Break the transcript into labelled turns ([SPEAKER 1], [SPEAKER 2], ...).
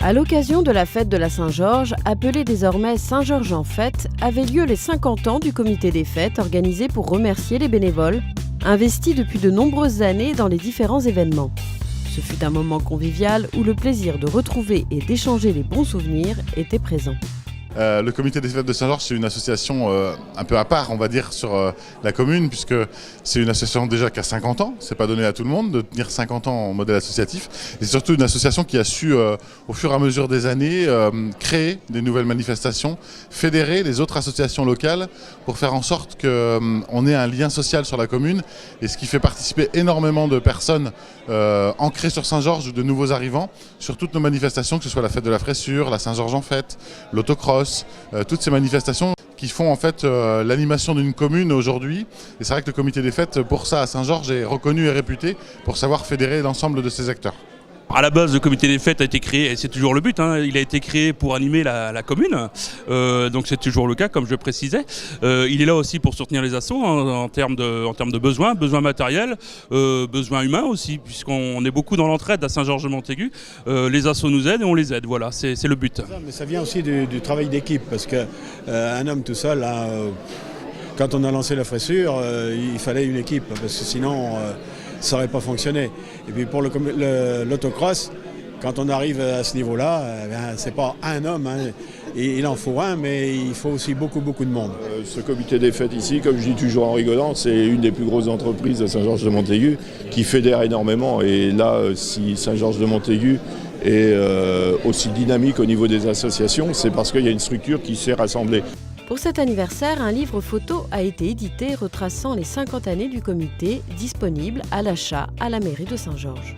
[SPEAKER 1] À l'occasion de la fête de la Saint-Georges, appelée désormais Saint-Georges en fête, avaient lieu les 50 ans du comité des fêtes organisé pour remercier les bénévoles, investis depuis de nombreuses années dans les différents événements. Ce fut un moment convivial où le plaisir de retrouver et d'échanger les bons souvenirs était présent.
[SPEAKER 2] Le comité des fêtes de Saint-Georges, c'est une association un peu à part, on va dire, sur la commune, puisque c'est une association déjà qui a 50 ans. C'est pas donné à tout le monde de tenir 50 ans en modèle associatif. Et c'est surtout une association qui a su, au fur et à mesure des années, créer des nouvelles manifestations, fédérer les autres associations locales pour faire en sorte qu'on ait un lien social sur la commune. Et ce qui fait participer énormément de personnes ancrées sur Saint-Georges ou de nouveaux arrivants sur toutes nos manifestations, que ce soit la fête de la Fraissure, la Saint-Georges en fête, l'autocross, toutes ces manifestations qui font en fait l'animation d'une commune aujourd'hui. Et c'est vrai que le comité des fêtes, pour ça à Saint-Georges, est reconnu et réputé pour savoir fédérer l'ensemble de ses acteurs.
[SPEAKER 3] À la base, le comité des fêtes a été créé, et c'est toujours le but, il a été créé pour animer la commune, donc c'est toujours le cas, comme je le précisais. Il est là aussi pour soutenir les assos en termes de besoins matériels, besoins humains aussi, puisqu'on est beaucoup dans l'entraide à Saint-Georges-de-Montaigu. Les assos nous aident et on les aide, voilà, c'est le but.
[SPEAKER 4] Mais ça vient aussi du travail d'équipe, parce qu'un homme tout seul, quand on a lancé la Fraissure, il fallait une équipe, parce que sinon ça n'aurait pas fonctionné. Et puis pour l'autocross, quand on arrive à ce niveau-là, c'est pas un homme, il en faut un, mais il faut aussi beaucoup de monde.
[SPEAKER 5] Ce comité des fêtes ici, comme je dis toujours en rigolant, c'est une des plus grosses entreprises de Saint-Georges-de-Montaigu qui fédère énormément. Et là, si Saint-Georges-de-Montaigu est aussi dynamique au niveau des associations, c'est parce qu'il y a une structure qui s'est rassemblée.
[SPEAKER 1] Pour cet anniversaire, un livre photo a été édité retraçant les 50 années du comité, disponible à l'achat à la mairie de Saint-Georges.